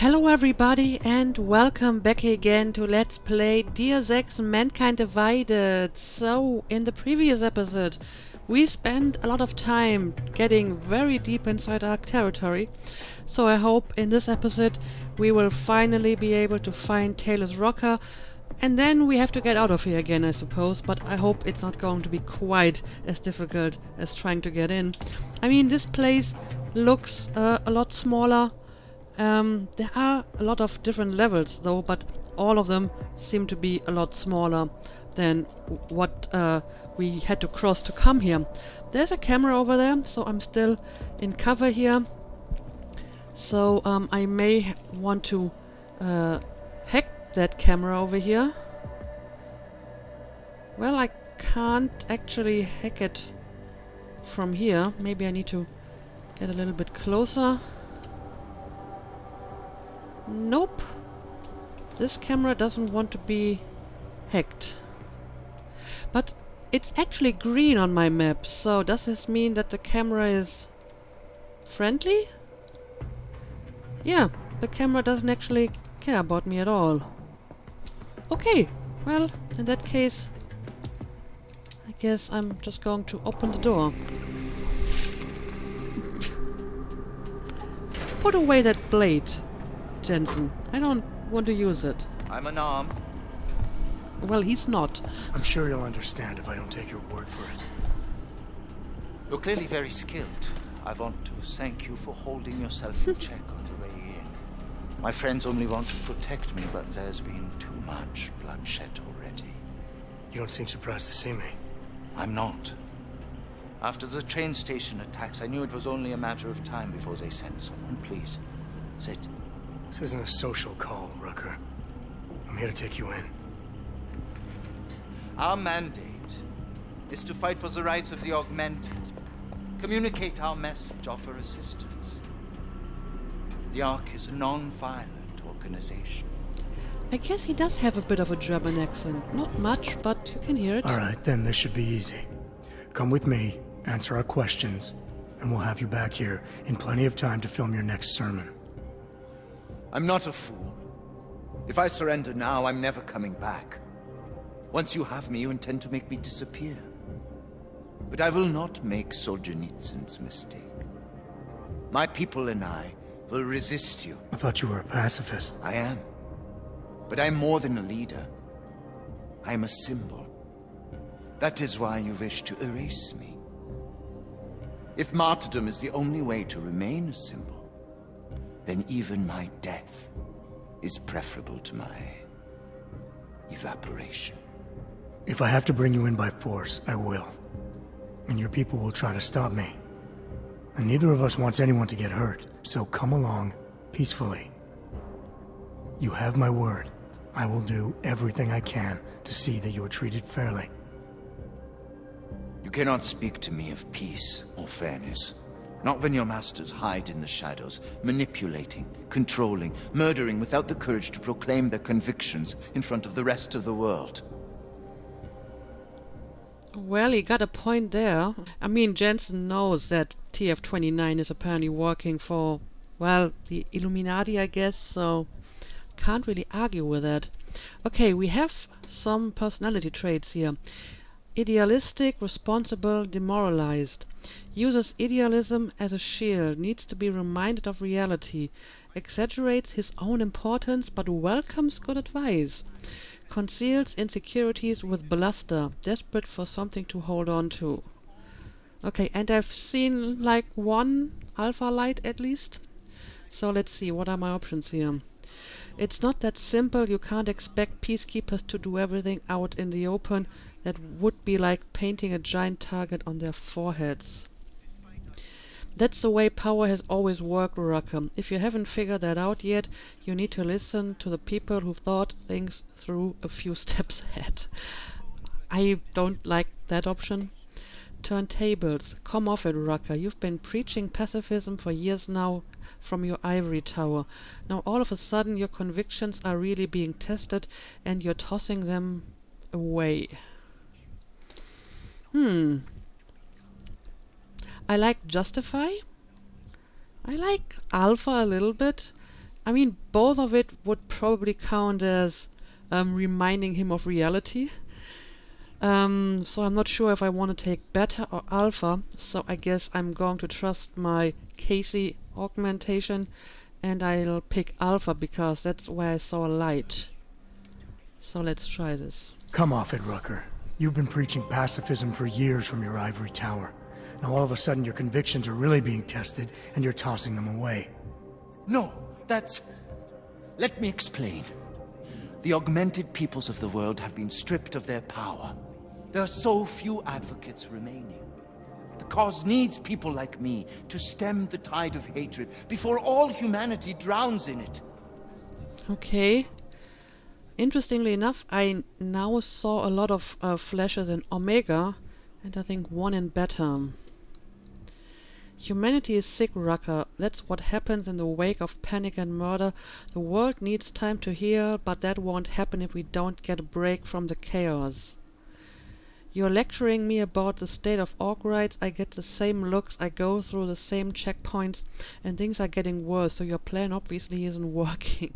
Hello everybody and welcome back again to Let's Play Deus Ex Mankind Divided. So, in the previous episode we spent a lot of time getting very deep inside Ark territory. So I hope in this episode we will finally be able to find Talos Rucker, and then we have to get out of here again, I suppose, but I hope it's not going to be quite as difficult as trying to get in. I mean, this place looks a lot smaller. There are a lot of different levels though, but all of them seem to be a lot smaller than what we had to cross to come here. There's a camera over there, so I'm still in cover here. So I may want to hack that camera over here. Well, I can't actually hack it from here. Maybe I need to get a little bit closer. Nope. This camera doesn't want to be hacked. But it's actually green on my map, so does this mean that the camera is friendly? Yeah, the camera doesn't actually care about me at all. Okay, well, in that case, I guess I'm just going to open the door. Put away that blade, Jensen. I don't want to use it. I'm unarmed. Well, he's not. I'm sure you'll understand if I don't take your word for it. You're clearly very skilled. I want to thank you for holding yourself in check on the way in. My friends only want to protect me, but there's been too much bloodshed already. You don't seem surprised to see me. I'm not. After the train station attacks, I knew it was only a matter of time before they sent someone. Please, sit. This isn't a social call, Rucker. I'm here to take you in. Our mandate is to fight for the rights of the augmented. Communicate our message, offer assistance. The Ark is a non-violent organization. I guess he does have a bit of a German accent. Not much, but you can hear it. Alright, then this should be easy. Come with me, answer our questions, and we'll have you back here in plenty of time to film your next sermon. I'm not a fool. If I surrender now, I'm never coming back. Once you have me, you intend to make me disappear. But I will not make Solzhenitsyn's mistake. My people and I will resist you. I thought you were a pacifist. I am. But I'm more than a leader. I am a symbol. That is why you wish to erase me. If martyrdom is the only way to remain a symbol, then even my death is preferable to my evaporation. If I have to bring you in by force, I will. And your people will try to stop me. And neither of us wants anyone to get hurt, so come along peacefully. You have my word. I will do everything I can to see that you are treated fairly. You cannot speak to me of peace or fairness. Not when your masters hide in the shadows, manipulating, controlling, murdering without the courage to proclaim their convictions in front of the rest of the world. Well, he got a point there. I mean, Jensen knows that TF-29 is apparently working for, well, the Illuminati, I guess, so can't really argue with that. Okay, we have some personality traits here. Idealistic, responsible, demoralized. Uses idealism as a shield, needs to be reminded of reality. Exaggerates his own importance but welcomes good advice. Conceals insecurities with bluster, desperate for something to hold on to. Okay, and I've seen like one alpha light at least. So let's see, what are my options here? It's not that simple. You can't expect peacekeepers to do everything out in the open. That would be like painting a giant target on their foreheads. That's the way power has always worked, Rucker. If you haven't figured that out yet, you need to listen to the people who've thought things through a few steps ahead. I don't like that option. Turntables. Come off it, Rucker. You've been preaching pacifism for years now from your ivory tower. Now all of a sudden your convictions are really being tested and you're tossing them away. I like Justify. I like Alpha a little bit. I mean, both of it would probably count as reminding him of reality. So I'm not sure if I want to take beta or alpha, so I guess I'm going to trust my Casey augmentation, and I'll pick alpha because that's where I saw light. So let's try this. Come off it, Rucker. You've been preaching pacifism for years from your ivory tower. Now all of a sudden your convictions are really being tested, and you're tossing them away. No, let me explain. The augmented peoples of the world have been stripped of their power. There are so few advocates remaining. The cause needs people like me to stem the tide of hatred before all humanity drowns in it. Okay. Interestingly enough, I now saw a lot of flashes in Omega, and I think one in Beta. Humanity is sick, Rucker. That's what happens in the wake of panic and murder. The world needs time to heal, but that won't happen if we don't get a break from the chaos. You're lecturing me about the state of orc rights. I get the same looks, I go through the same checkpoints, and things are getting worse, so your plan obviously isn't working.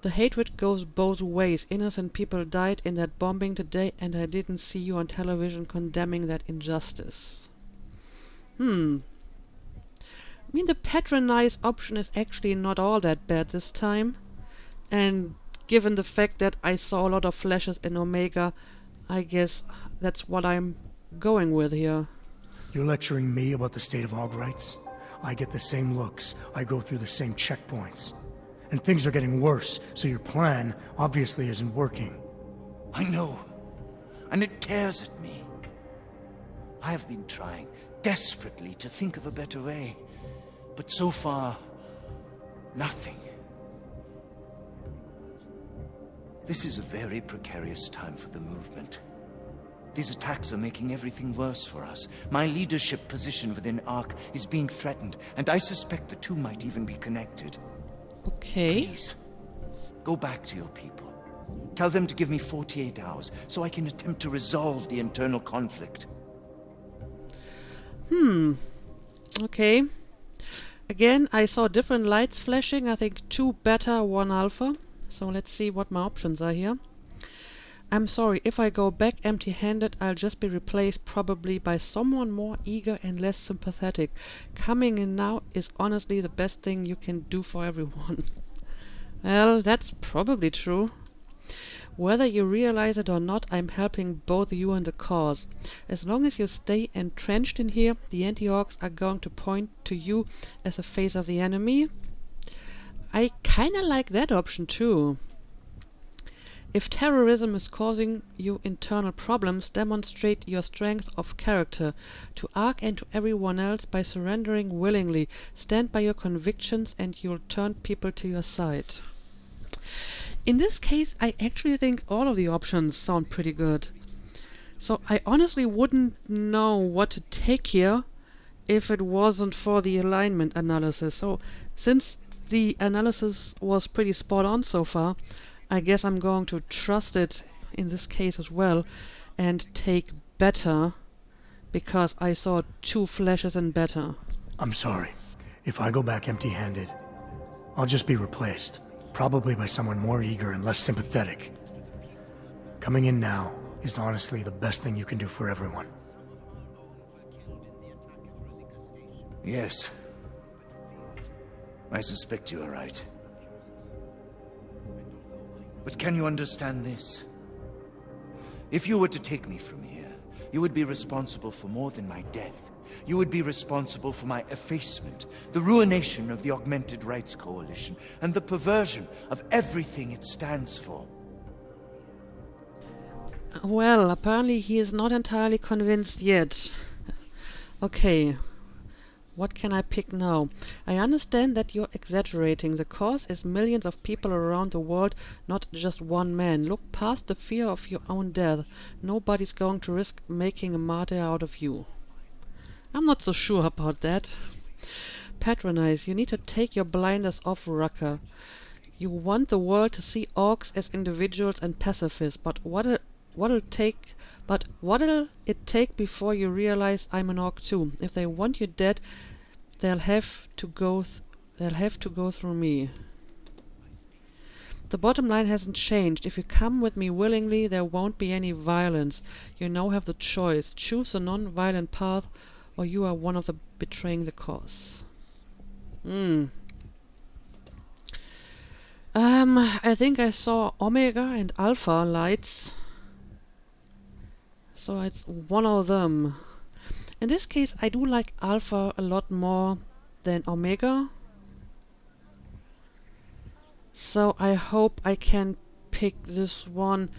The hatred goes both ways. Innocent people died in that bombing today, and I didn't see you on television condemning that injustice. I mean, the patronize option is actually not all that bad this time. And given the fact that I saw a lot of flashes in Omega, I guess that's what I'm going with here. You're lecturing me about the state of orc rights? I get the same looks, I go through the same checkpoints. And things are getting worse, so your plan obviously isn't working. I know, and it tears at me. I have been trying desperately to think of a better way, but so far, nothing. This is a very precarious time for the movement. These attacks are making everything worse for us. My leadership position within ARC is being threatened, and I suspect the two might even be connected. Okay. Please, go back to your people. Tell them to give me 48 hours, so I can attempt to resolve the internal conflict. Okay. Again, I saw different lights flashing. I think 2 beta, 1 alpha. So let's see what my options are here. I'm sorry, if I go back empty-handed, I'll just be replaced probably by someone more eager and less sympathetic. Coming in now is honestly the best thing you can do for everyone. Well, that's probably true. Whether you realize it or not, I'm helping both you and the cause. As long as you stay entrenched in here, the anti-orcs are going to point to you as a face of the enemy. I kinda like that option too. If terrorism is causing you internal problems, demonstrate your strength of character to ARC and to everyone else by surrendering willingly. Stand by your convictions and you'll turn people to your side. In this case, I actually think all of the options sound pretty good. So I honestly wouldn't know what to take here if it wasn't for the alignment analysis. So since the analysis was pretty spot on so far, I guess I'm going to trust it in this case as well and take beta because I saw 2 flashes in beta. I'm sorry. If I go back empty-handed, I'll just be replaced. Probably by someone more eager and less sympathetic. Coming in now is honestly the best thing you can do for everyone. Yes. I suspect you are right. But can you understand this? If you were to take me from here, you would be responsible for more than my death. You would be responsible for my effacement, the ruination of the Augmented Rights Coalition, and the perversion of everything it stands for. Well, apparently he is not entirely convinced yet. Okay, what can I pick now? I understand that you're exaggerating. The cause is millions of people around the world, not just one man. Look past the fear of your own death. Nobody's going to risk making a martyr out of you. I'm not so sure about that. Patronize, you need to take your blinders off, Rucker. You want the world to see orcs as individuals and pacifists, but what'll it take before you realize I'm an orc too? If they want you dead, they'll have to go They'll have to go through me. The bottom line hasn't changed. If you come with me willingly, there won't be any violence. You now have the choice. Choose a non-violent path, or you are one of the betraying the cause. I think I saw Omega and Alpha lights. So it's one of them. In this case, I do like Alpha a lot more than Omega. So I hope I can pick this one.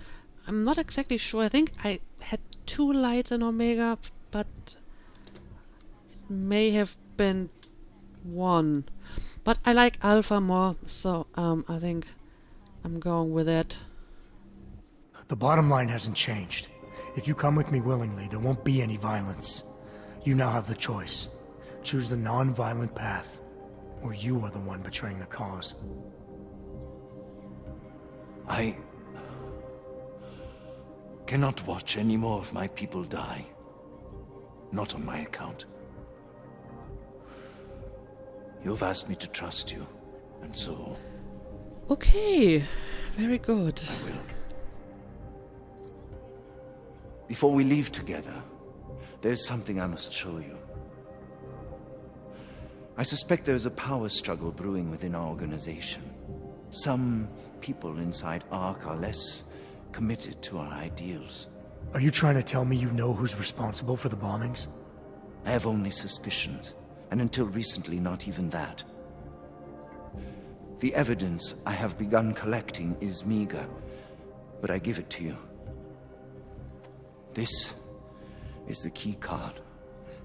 I'm not exactly sure. I think I had 2 lights in Omega, but it may have been 1. But I like Alpha more, so I think I'm going with that. The bottom line hasn't changed. If you come with me willingly, there won't be any violence. You now have the choice. Choose the non-violent path, or you are the one betraying the cause. I cannot watch any more of my people die. Not on my account. You've asked me to trust you, and so... Okay, very good. I will. Before we leave together, there's something I must show you. I suspect there's a power struggle brewing within our organization. Some people inside ARC are less committed to our ideals. Are you trying to tell me you know who's responsible for the bombings? I have only suspicions, and until recently not even that. The evidence I have begun collecting is meager, but I give it to you. This is the key card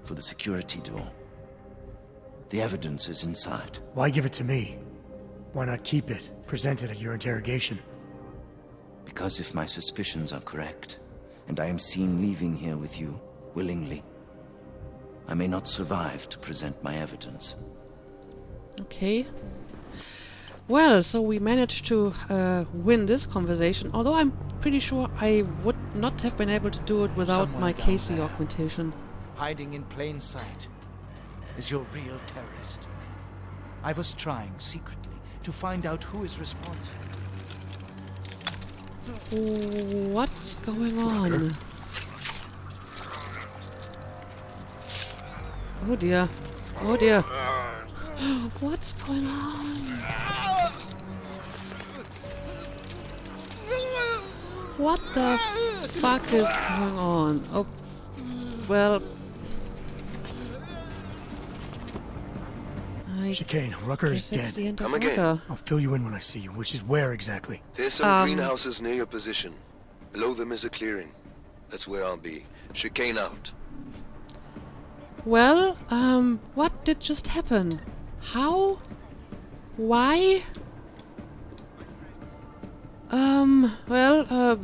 for the security door. The evidence is inside. Why give it to me? Why not keep it, present it at your interrogation? Because if my suspicions are correct, and I am seen leaving here with you willingly, I may not survive to present my evidence. Okay. Well, so we managed to win this conversation, although I'm pretty sure I would not have been able to do it without Somewhere my down Casey there, augmentation. hiding in plain sight, is your real terrorist. I was trying secretly to find out who is responsible. What's going on? Oh dear. Oh dear. What's going on? What the fuck is going on? Oh, well... I Chicane, Rucker is guess that's dead. the end of Come again. Rucker. I'll fill you in when I see you, which is where exactly? There's some greenhouses near your position. Below them is a clearing. That's where I'll be. Chicane out. Well, what did just happen? How? Why?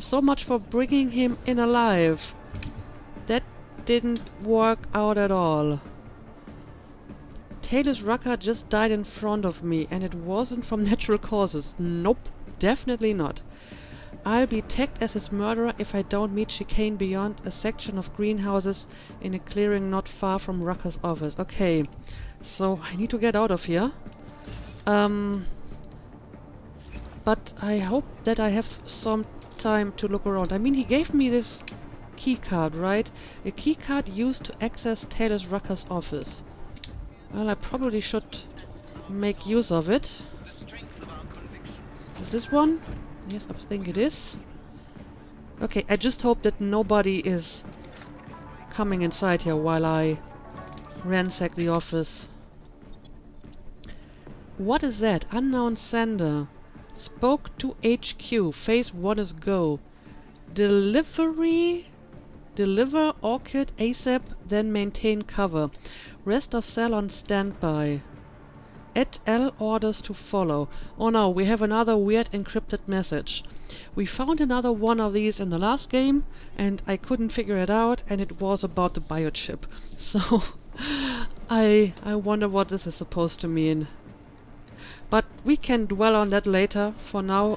So much for bringing him in alive. That didn't work out at all. Talos Rucker just died in front of me, and it wasn't from natural causes. Nope, definitely not. I'll be tagged as his murderer if I don't meet Chicane beyond a section of greenhouses in a clearing not far from Rucker's office. Okay, so I need to get out of here. But I hope that I have some time to look around. I mean, he gave me this keycard, right? A keycard used to access Talos Rucker's office. Well, I probably should make use of it. Is this one? Yes, I think it is. Okay, I just hope that nobody is coming inside here while I ransack the office. What is that? Unknown sender. Spoke to HQ. Phase 1 is go. Delivery? Deliver Orchid ASAP, then maintain cover. Rest of cell on standby. Add L orders to follow. Oh no, we have another weird encrypted message. We found another one of these in the last game, and I couldn't figure it out, and it was about the biochip. So, I wonder what this is supposed to mean. But we can dwell on that later. For now,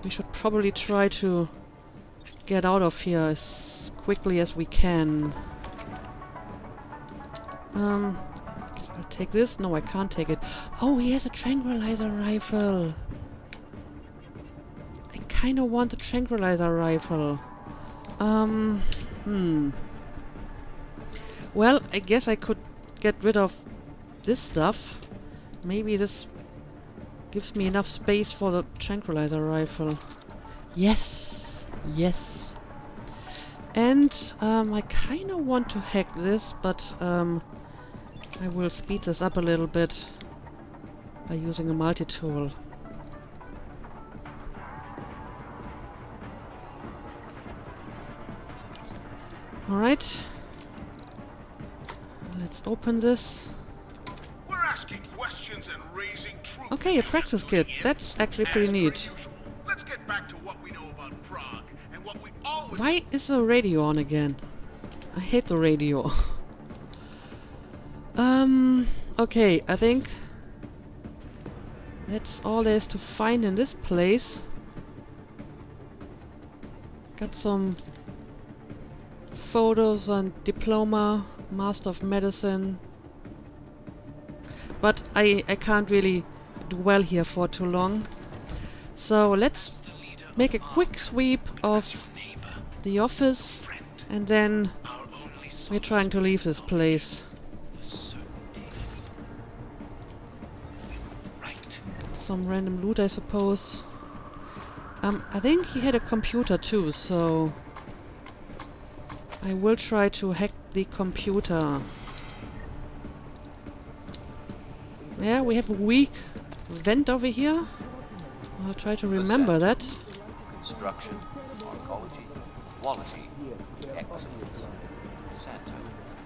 we should probably try to get out of here as quickly as we can. I'll take this. No, I can't take it. Oh, he has a tranquilizer rifle. I kind of want a tranquilizer rifle. Well, I guess I could get rid of this stuff. Maybe this gives me enough space for the tranquilizer rifle. Yes! Yes! And I kind of want to hack this, but I will speed this up a little bit by using a multi-tool. Alright. Let's open this. We're asking questions and raising troops. Okay, a practice kit. That's actually pretty neat. Let's get back to what we know about Prague and what we always. Why is the radio on again? I hate the radio. Okay, I think that's all there is to find in this place. Got some photos and diploma, Master of Medicine. But I can't really dwell here for too long. So let's make a quick sweep of the office and then we're trying to leave this place. Some random loot, I suppose. I think he had a computer too, so I will try to hack the computer. Yeah, we have a weak vent over here. I'll try to remember that. Construction, arcology, quality, excellence, satire,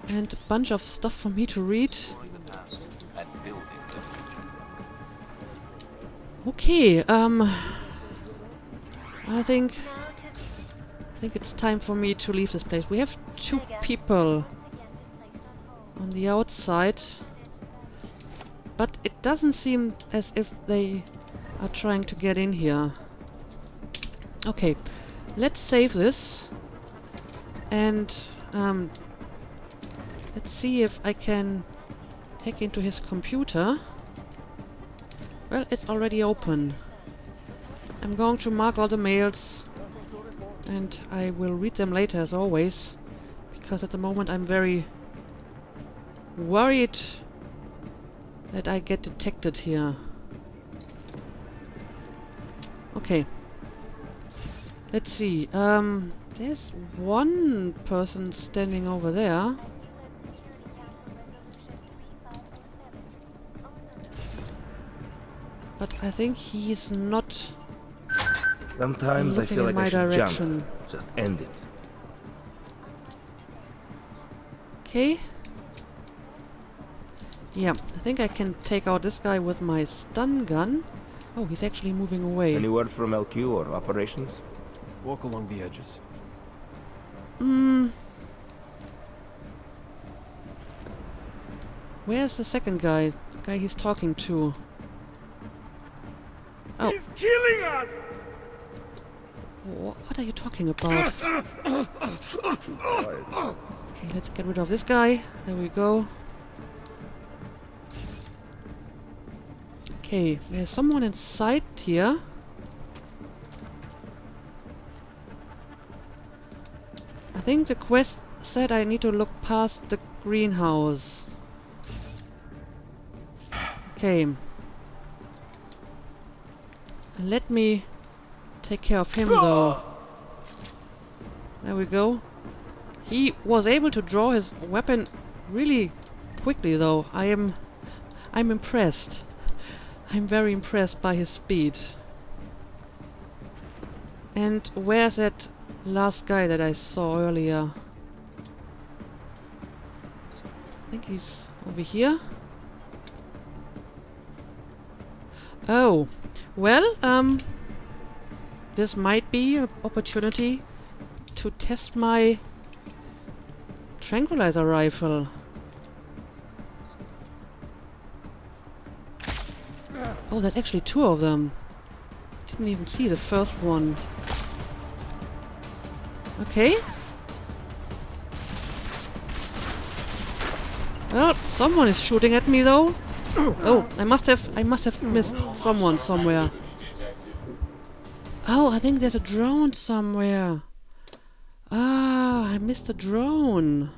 And a bunch of stuff for me to read. exploring the past and building the future. Okay, I think it's time for me to leave this place. We have 2 people on the outside, but it doesn't seem as if they are trying to get in here. Okay, let's save this and let's see if I can hack into his computer. Well, it's already open. I'm going to mark all the mails and I will read them later as always, because at the moment I'm very worried that I get detected here. Okay. Let's see. There's one person standing over there. But I think he's not Sometimes I looking feel in like my I should direction. jump. Just end it. Okay. Yeah, I think I can take out this guy with my stun gun. Oh, he's actually moving away. Any word from LQ or operations? Walk along the edges. Where's the second guy? The guy he's talking to. Oh. He's killing us! What are you talking about? Okay, let's get rid of this guy. There we go. Okay, there's someone inside here. I think the quest said I need to look past the greenhouse. Okay. Let me take care of him though. There we go. He was able to draw his weapon really quickly though. I'm impressed. I'm very impressed by his speed. And where's that last guy that I saw earlier? I think he's over here. Oh, well, this might be an opportunity to test my tranquilizer rifle. Oh, there's actually 2 of them. Didn't even see the first one. Okay. Well, someone is shooting at me though. Oh, I must have missed someone somewhere. Oh, I think there's a drone somewhere. Ah, I missed a drone.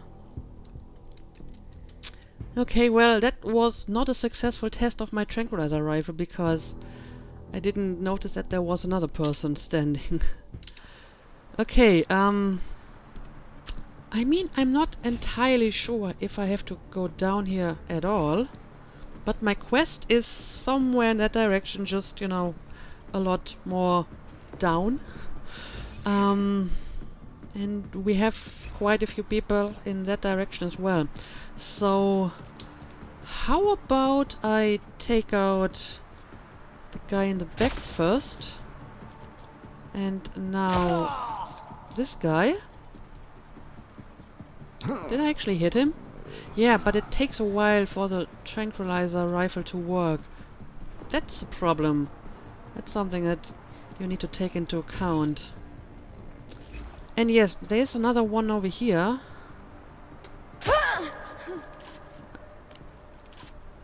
Okay, well, that was not a successful test of my tranquilizer rifle because I didn't notice that there was another person standing. Okay, I mean, I'm not entirely sure if I have to go down here at all, but my quest is somewhere in that direction, just, you know, a lot more down. And we have quite a few people in that direction as well. So, how about I take out the guy in the back first? And now this guy. Did I actually hit him? Yeah, but it takes a while for the tranquilizer rifle to work. That's a problem. That's something that you need to take into account. And yes, there's another one over here.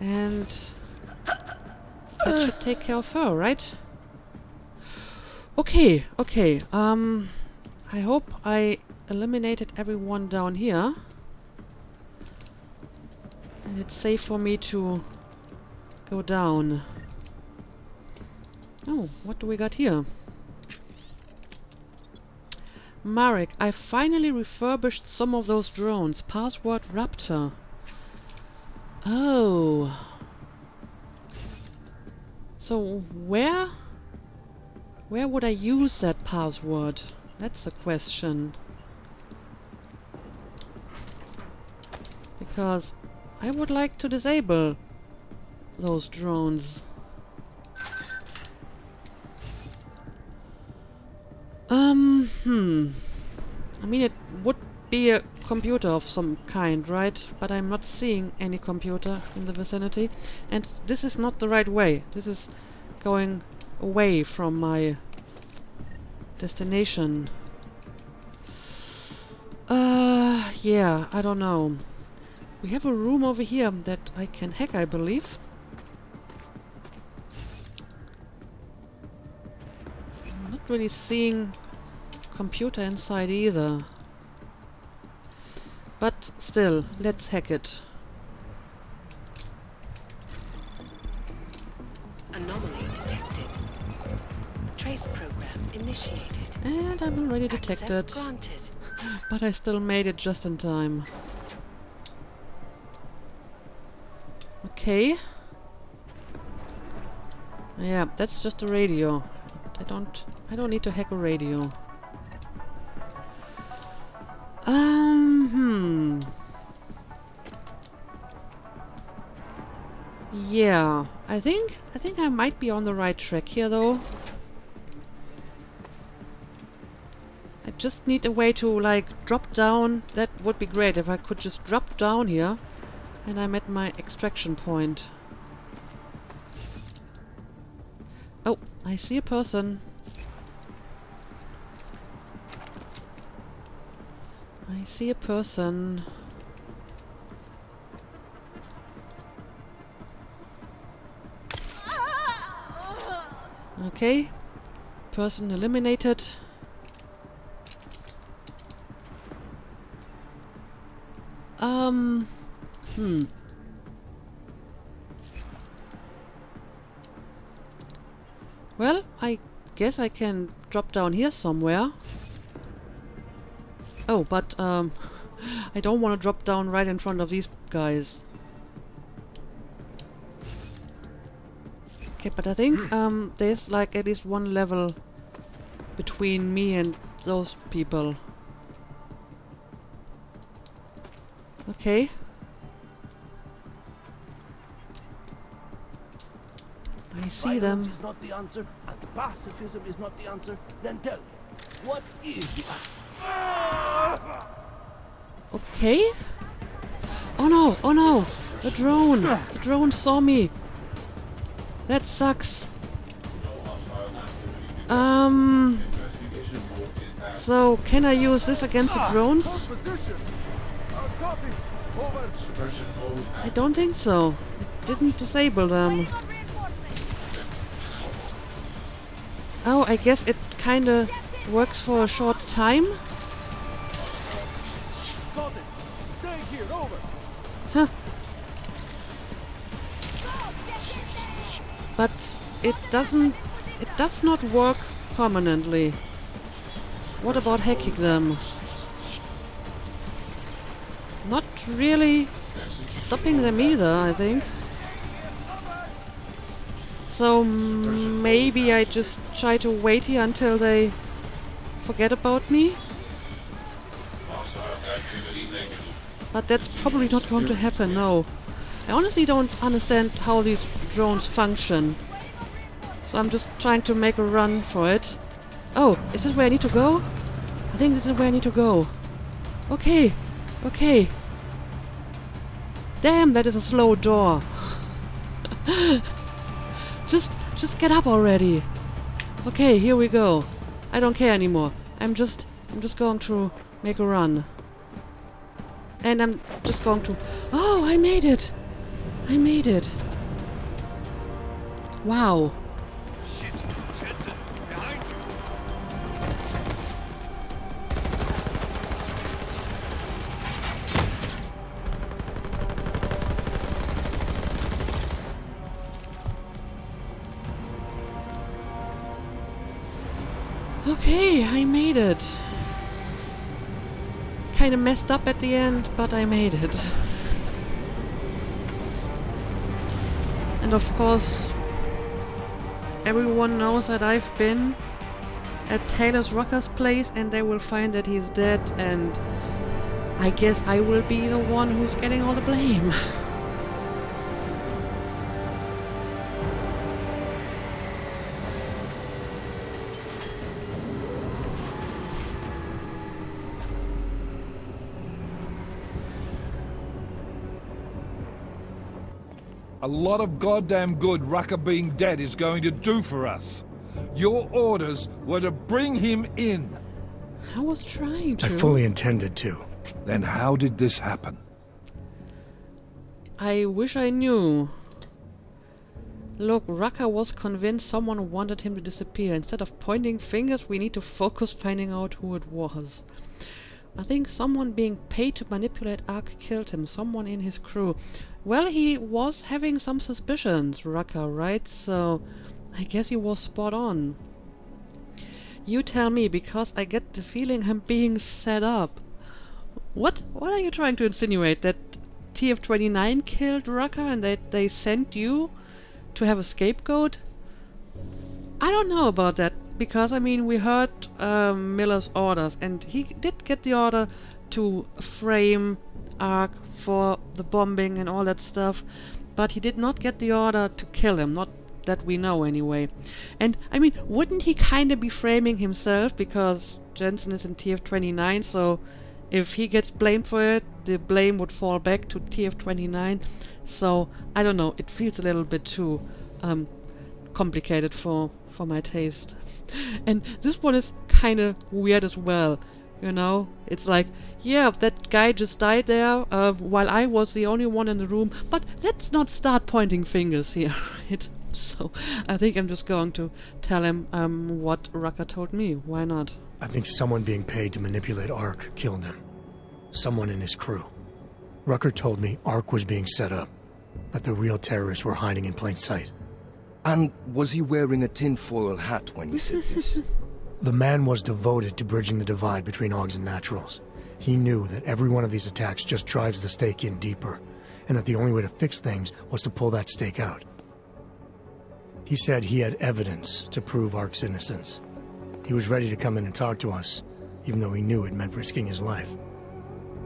And that should take care of her, right? Okay, okay. I hope I eliminated everyone down here. And it's safe for me to go down. Oh, what do we got here? Marek, I finally refurbished some of those drones. Password Raptor. Oh. So where would I use that password? That's the question. Because I would like to disable those drones. I mean, it would be a computer of some kind, right? But I'm not seeing any computer in the vicinity. And this is not the right way. This is going away from my destination. Yeah, I don't know. We have a room over here that I can hack, I believe. I'm not really seeing computer inside either. But still, let's hack it. Anomaly detected. Trace program initiated. And I'm already detected. Access granted. But I still made it just in time. Okay. Yeah, that's just a radio. I don't need to hack a radio. Yeah, I think I might be on the right track here though. I just need a way to like drop down. That would be great if I could just drop down here and I'm at my extraction point. Oh, I see a person. I see a person. Okay. Person eliminated. Well, I guess I can drop down here somewhere. Oh, but I don't want to drop down right in front of these guys. Okay, but I think there's like at least one level between me and those people. Okay. I see them. Violence is not the answer, and pacifism is not the answer. Then tell me, what is the answer? Okay. Oh no! Oh no! The drone! The drone saw me. That sucks. So can I use this against the drones? I don't think so. It didn't disable them. Oh, I guess it kinda works for a short time? Stay here, over. Huh. But it does not work permanently. What about hacking them? Not really stopping them either, I think. So maybe I just try to wait here until they forget about me. But that's probably not going to happen, no. I honestly don't understand how these drones function. So I'm just trying to make a run for it. Oh, is this where I need to go? I think this is where I need to go. Okay, okay. Damn, that is a slow door. Just get up already. Okay, here we go. I don't care anymore. I'm just going to make a run. And I'm just going to... Oh, I made it! I made it. Wow. Shit, Jensen, behind you. Okay, I made it. Kinda messed up at the end, but I made it. And of course, everyone knows that I've been at Talos Rucker's place and they will find that he's dead, and I guess I will be the one who's getting all the blame. A lot of goddamn good Rucker being dead is going to do for us. Your orders were to bring him in. I was trying to. I fully intended to. Then how did this happen? I wish I knew. Look, Rucker was convinced someone wanted him to disappear. Instead of pointing fingers, we need to focus finding out who it was. I think someone being paid to manipulate Ark killed him. Someone in his crew. Well, he was having some suspicions, Rucker, right? So I guess he was spot on. You tell me, because I get the feeling I'm being set up. What are you trying to insinuate? That TF-29 killed Rucker and that they sent you to have a scapegoat? I don't know about that, because I mean, we heard Miller's orders, and he did get the order to frame Ark for the bombing and all that stuff, but he did not get the order to kill him, not that we know anyway. And I mean, wouldn't he kinda be framing himself, because Jensen is in TF-29, so if he gets blamed for it, the blame would fall back to TF-29. So I don't know, it feels a little bit too complicated for my taste. And this one is kinda weird as well, you know? It's like, yeah, that guy just died there while I was the only one in the room, but let's not start pointing fingers here, right? So I think I'm just going to tell him what Rucker told me. Why not? I think someone being paid to manipulate Ark killed him. Someone in his crew. Rucker told me Ark was being set up, that the real terrorists were hiding in plain sight. And was he wearing a tinfoil hat when he said this? The man was devoted to bridging the divide between Augs and Naturals. He knew that every one of these attacks just drives the stake in deeper, and that the only way to fix things was to pull that stake out. He said he had evidence to prove Ark's innocence. He was ready to come in and talk to us, even though he knew it meant risking his life.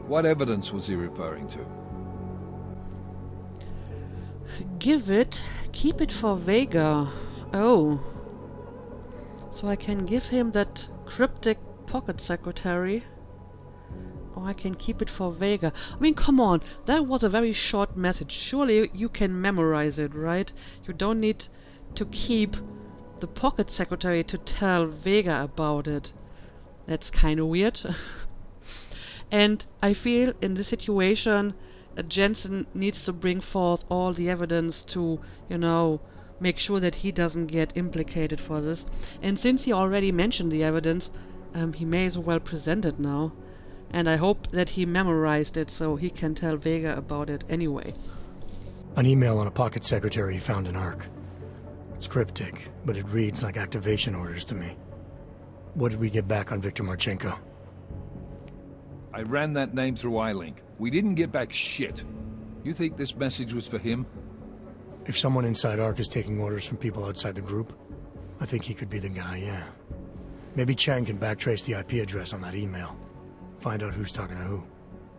What evidence was he referring to? Keep it for Vega. Oh. So I can give him that cryptic pocket secretary. Or I can keep it for Vega. I mean, come on, that was a very short message. Surely you can memorize it, right? You don't need to keep the pocket secretary to tell Vega about it. That's kind of weird. And I feel in this situation Jensen needs to bring forth all the evidence to, you know, make sure that he doesn't get implicated for this. And since he already mentioned the evidence, he may as well present it now. And I hope that he memorized it so he can tell Vega about it anyway. An email on a pocket secretary he found in Ark. It's cryptic, but it reads like activation orders to me. What did we get back on Viktor Marchenko? I ran that name through iLink. We didn't get back shit. You think this message was for him? If someone inside Ark is taking orders from people outside the group, I think he could be the guy, yeah. Maybe Chang can backtrace the IP address on that email. Find out who's talking to who.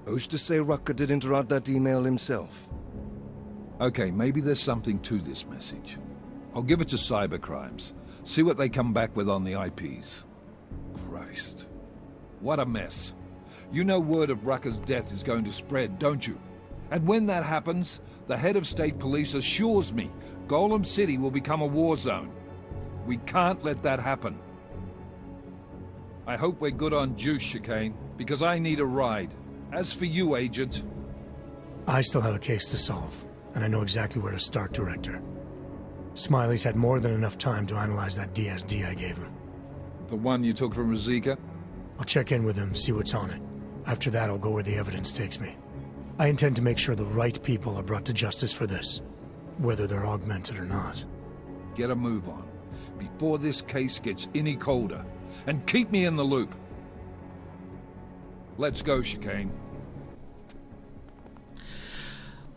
Who's to say Rucker didn't write that email himself? Okay, maybe there's something to this message. I'll give it to cybercrimes. See what they come back with on the IPs. Christ. What a mess. You know word of Rucker's death is going to spread, don't you? And when that happens, the head of state police assures me Golem City will become a war zone. We can't let that happen. I hope we're good on juice, Chicane, because I need a ride. As for you, Agent... I still have a case to solve, and I know exactly where to start, Director. Smiley's had more than enough time to analyze that DSD I gave him. The one you took from Razika? I'll check in with him, see what's on it. After that, I'll go where the evidence takes me. I intend to make sure the right people are brought to justice for this, whether they're augmented or not. Get a move on, before this case gets any colder. And keep me in the loop. Let's go, Chicane.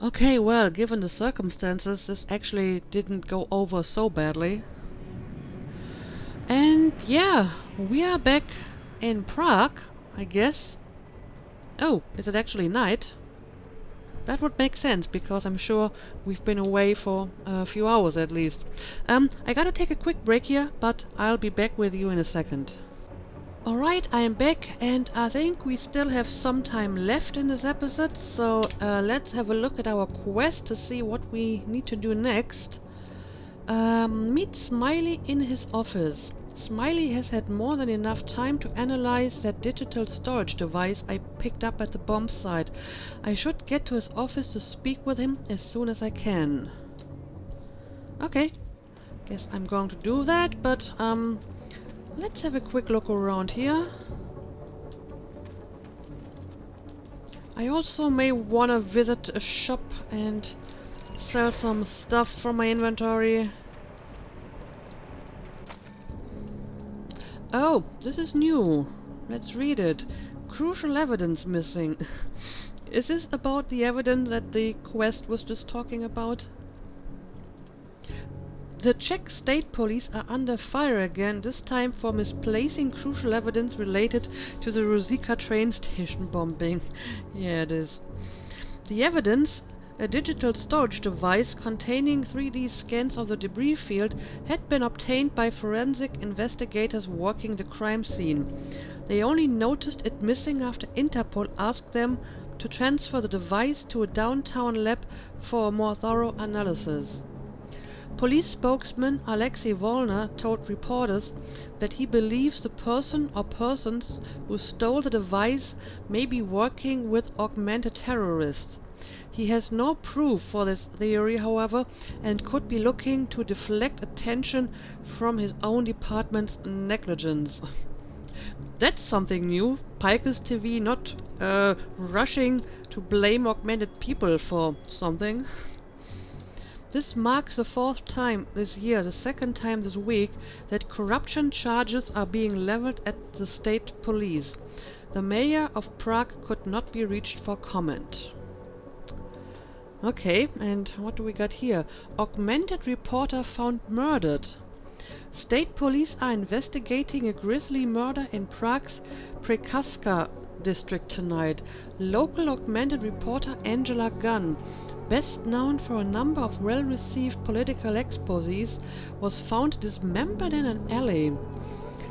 Okay, well, given the circumstances, this actually didn't go over so badly. And yeah, we are back in Prague, I guess. Oh, is it actually night? That would make sense, because I'm sure we've been away for a few hours at least. I gotta take a quick break here, but I'll be back with you in a second. Alright, I am back, and I think we still have some time left in this episode, so let's have a look at our quest to see what we need to do next. Meet Smiley in his office. Smiley has had more than enough time to analyze that digital storage device I picked up at the bomb site. I should get to his office to speak with him as soon as I can. Okay, guess I'm going to do that, but let's have a quick look around here. I also may want to visit a shop and sell some stuff from my inventory. Oh, this is new. Let's read it. Crucial evidence missing. Is this about the evidence that the quest was just talking about? The Czech state police are under fire again, this time for misplacing crucial evidence related to the Ruzicka train station bombing. Yeah, it is. The evidence, a digital storage device containing 3D scans of the debris field, had been obtained by forensic investigators working the crime scene. They only noticed it missing after Interpol asked them to transfer the device to a downtown lab for a more thorough analysis. Police spokesman Alexei Volner told reporters that he believes the person or persons who stole the device may be working with augmented terrorists. He has no proof for this theory, however, and could be looking to deflect attention from his own department's negligence. That's something new. Pike's TV not rushing to blame augmented people for something. This marks the 4th time this year, the 2nd time this week, that corruption charges are being leveled at the state police. The mayor of Prague could not be reached for comment. Okay, and what do we got here? Augmented reporter found murdered. State police are investigating a grisly murder in Prague's Prekaska district tonight. Local augmented reporter Angela Gunn, best known for a number of well-received political exposés, was found dismembered in an alley.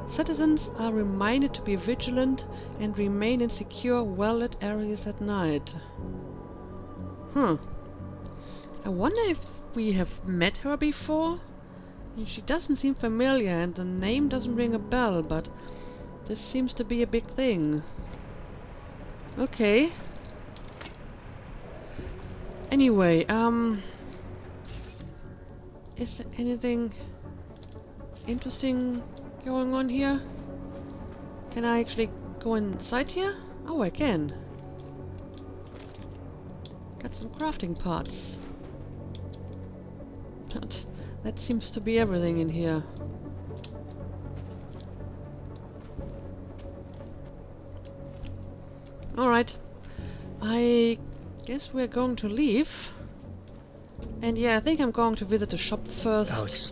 Citizens are reminded to be vigilant and remain in secure, well-lit areas at night. I wonder if we have met her before? She doesn't seem familiar and the name doesn't ring a bell, but this seems to be a big thing. Okay. Anyway, is there anything interesting going on here? Can I actually go inside here? Oh, I can. Got some crafting parts. But that seems to be everything in here. Alright. I guess we're going to leave. And yeah, I think I'm going to visit the shop first. Alex,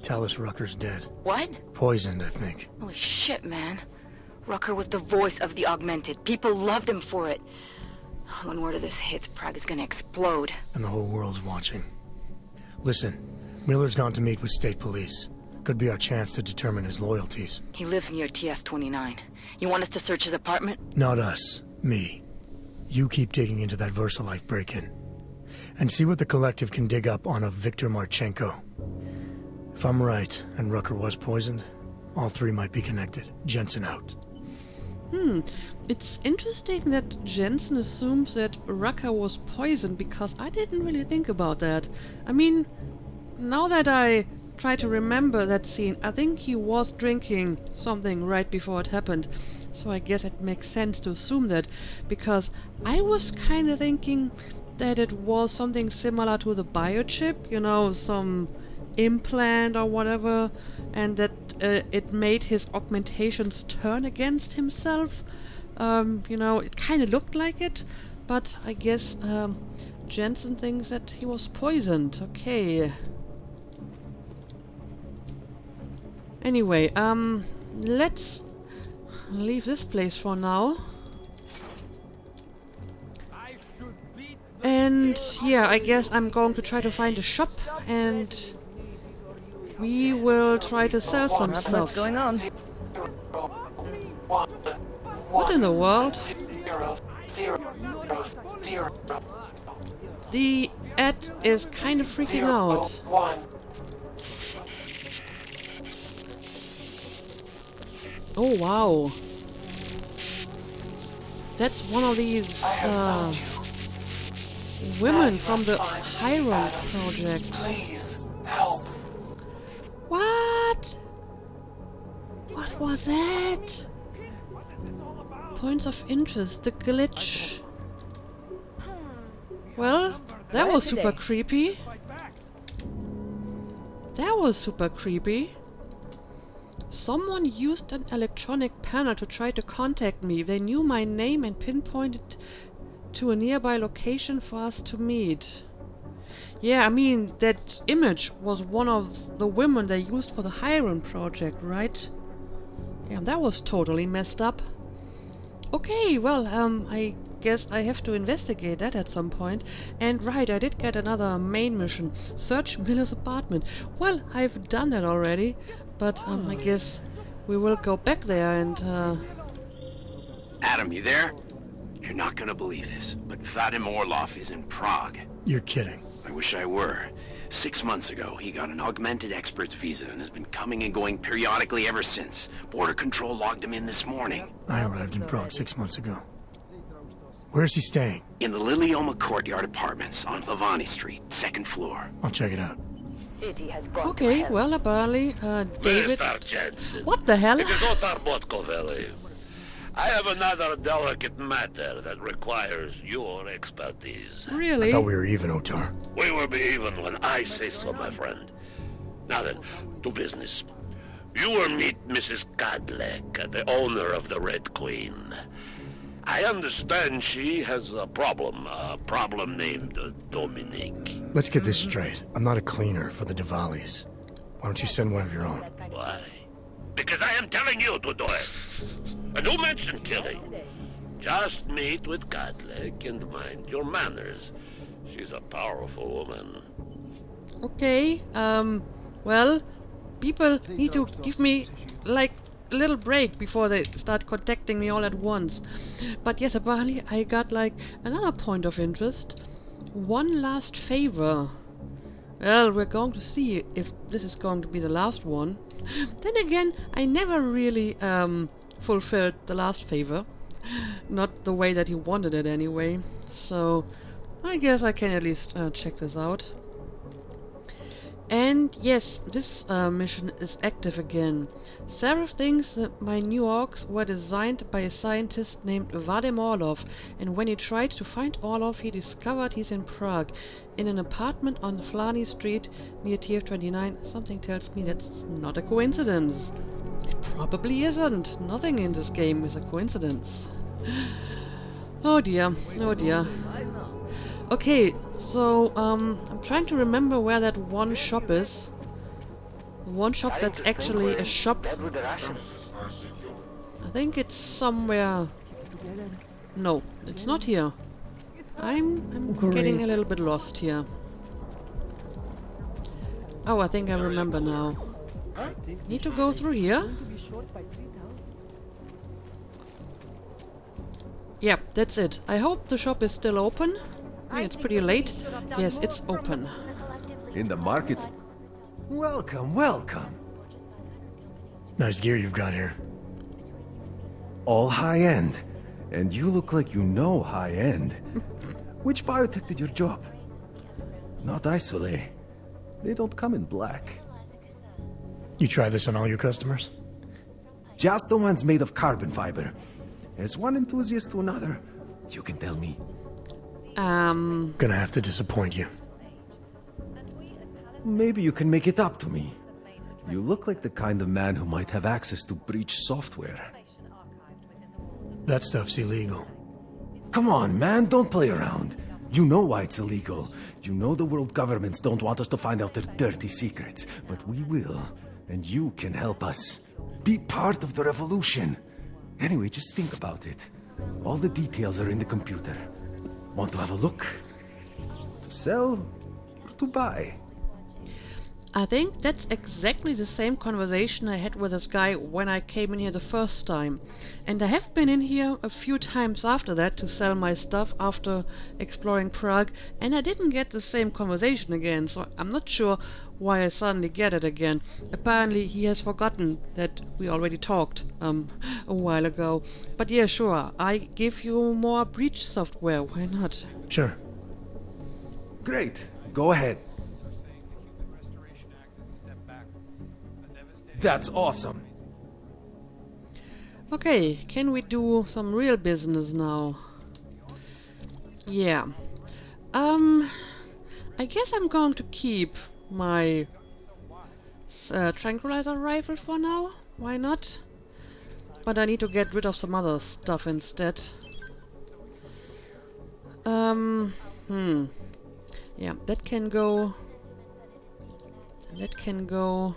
Talos Rucker's dead. What? Poisoned, I think. Holy shit, man. Rucker was the voice of the Augmented. People loved him for it. When word of this hits, Prague is gonna explode. And the whole world's watching. Listen, Miller's gone to meet with state police. Could be our chance to determine his loyalties. He lives near TF-29. You want us to search his apartment? Not us. Me. You keep digging into that VersaLife break-in. And see what the Collective can dig up on a Viktor Marchenko. If I'm right, and Rucker was poisoned, all three might be connected. Jensen out. It's interesting that Jensen assumes that Rucker was poisoned, because I didn't really think about that. I mean, now that I try to remember that scene, I think he was drinking something right before it happened. So I guess it makes sense to assume that, because I was kind of thinking that it was something similar to the biochip, you know, some implant or whatever, and that it made his augmentations turn against himself. You know, it kind of looked like it, but I guess Jensen thinks that he was poisoned. Okay. Anyway, let's leave this place for now. And yeah, I guess I'm going to try to find a shop, and we will try to sell some stuff. What's going on? What in the world? The ad is kind of freaking out. Oh wow. That's one of these women from the Hiron project. What? What was that? Points of interest, the glitch. Well, that was super creepy. That was super creepy. Someone used an electronic panel to try to contact me. They knew my name and pinpointed to a nearby location for us to meet. Yeah, I mean, that image was one of the women they used for the Hiron project, right? Yeah, that was totally messed up. Okay, well, I guess I have to investigate that at some point. And right, I did get another main mission. Search Miller's apartment. Well, I've done that already, but I guess we will go back there and Adam, you there? You're not gonna believe this, but Vadim Orlov is in Prague. You're kidding. I wish I were. 6 months ago, he got an augmented expert's visa and has been coming and going periodically ever since. Border control logged him in this morning. I arrived in Prague 6 months ago. Where is he staying? In the Lilioma Courtyard Apartments on Lavani Street, 2nd floor. I'll check it out. okay, well, apparently, David... What the hell? I have another delicate matter that requires your expertise. Really? I thought we were even, Otar. We will be even when I say so, my friend. Now then, to business. You will meet Mrs. Kadlec, the owner of the Red Queen. I understand she has a problem named Dominique. Let's get this straight. I'm not a cleaner for the Diwalis. Why don't you send one of your own? Why? Because I am telling you to do it. And who mentioned killing? Just meet with Kadlec and mind your manners. She's a powerful woman. Okay, well, people need to give me, like, a little break before they start contacting me all at once. But yes, apparently I got, like, another point of interest. One last favor. Well, we're going to see if this is going to be the last one. Then again, I never really, fulfilled the last favor. Not the way that he wanted it anyway. So, I guess I can at least check this out. And yes, this mission is active again. Sarah thinks that my new orcs were designed by a scientist named Vadim Orlov, and when he tried to find Orlov, he discovered he's in Prague, in an apartment on Flani Street near TF-29. Something tells me that's not a coincidence. It probably isn't. Nothing in this game is a coincidence. Oh dear, oh dear. Okay, so I'm trying to remember where that one shop is. One shop that's actually a shop. I think it's somewhere. No, it's not here. I'm getting a little bit lost here. Oh, I think I remember now. Need to go through here? Yeah, that's it. I hope the shop is still open. I mean, it's pretty late. Yes, it's open. In the market? Welcome, welcome. Nice gear you've got here. All high-end. And you look like you know high-end. Which biotech did your job? Not isolate. They don't come in black. You try this on all your customers? Just the ones made of carbon fiber. As one enthusiast to another, you can tell me. Gonna have to disappoint you. Maybe you can make it up to me. You look like the kind of man who might have access to breach software. That stuff's illegal. Come on, man, don't play around. You know why it's illegal. You know the world governments don't want us to find out their dirty secrets. But we will, and you can help us. Be part of the revolution. Anyway, just think about it. All the details are in the computer. Want to have a look? To sell or to buy? I think that's exactly the same conversation I had with this guy when I came in here the first time. And I have been in here a few times after that to sell my stuff after exploring Prague, and I didn't get the same conversation again, so I'm not sure why I suddenly get it again. Apparently he has forgotten that we already talked a while ago. But yeah, sure, I give you more breach software, why not? Sure. Great, go ahead. That's awesome. Okay, can we do some real business now? Yeah. I guess I'm going to keep my tranquilizer rifle for now. Why not? But I need to get rid of some other stuff instead. Yeah, that can go. That can go.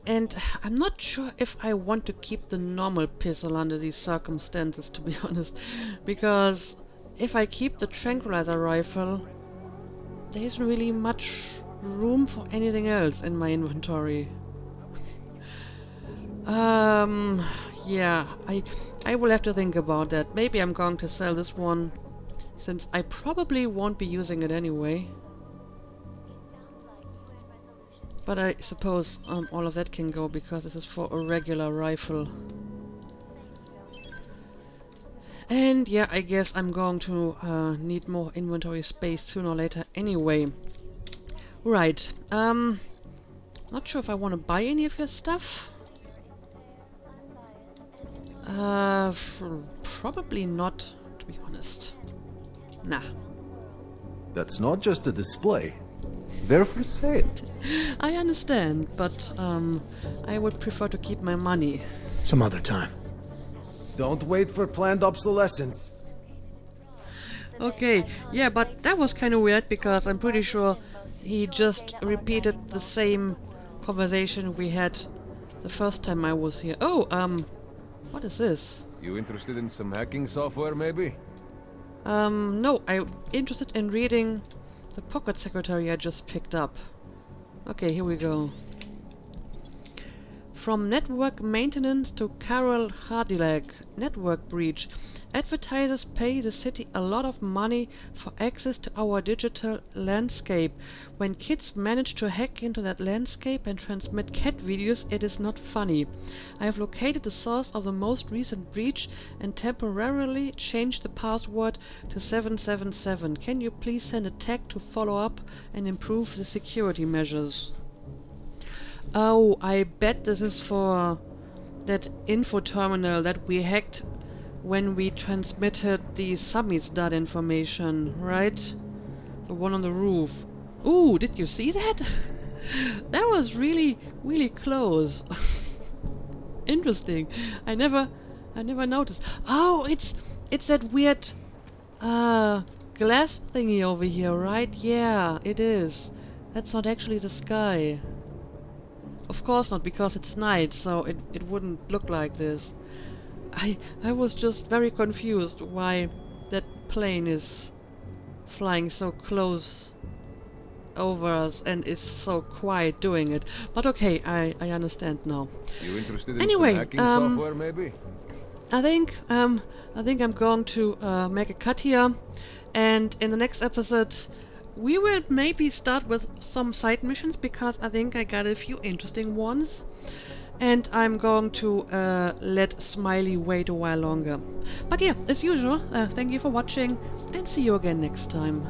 And I'm not sure if I want to keep the normal pistol under these circumstances, to be honest. Because if I keep the tranquilizer rifle, there isn't really much room for anything else in my inventory. Yeah, I will have to think about that. Maybe I'm going to sell this one, since I probably won't be using it anyway. But I suppose all of that can go, because this is for a regular rifle. And yeah, I guess I'm going to need more inventory space sooner or later anyway. Right, not sure if I want to buy any of your stuff. Probably not, to be honest. Nah. That's not just a display. They're for sale. I understand, but I would prefer to keep my money. Some other time. Don't wait for planned obsolescence. Okay, yeah, but that was kind of weird, because I'm pretty sure he just repeated the same conversation we had the first time I was here. Oh, what is this? You interested in some hacking software, maybe? No, I'm interested in reading the pocket secretary I just picked up. Okay, here we go. From network maintenance to Carol Hardilek. Network breach. Advertisers pay the city a lot of money for access to our digital landscape. When kids manage to hack into that landscape and transmit cat videos, it is not funny. I have located the source of the most recent breach and temporarily changed the password to 777. Can you please send a tech to follow up and improve the security measures? Oh, I bet this is for that info terminal that we hacked when we transmitted the Samizdat information, right? The one on the roof. Ooh, did you see that? That was really, really close. Interesting. I never noticed. Oh, it's that weird glass thingy over here, right? Yeah, it is. That's not actually the sky. Of course not, because it's night, so it wouldn't look like this. I was just very confused why that plane is flying so close over us and is so quiet doing it. But okay, I understand now. You interested in Anyway, some hacking software, maybe? I think I'm going to make a cut here, and in the next episode we will maybe start with some side missions, because I think I got a few interesting ones. And I'm going to let Smiley wait a while longer. But yeah, as usual, thank you for watching, and see you again next time.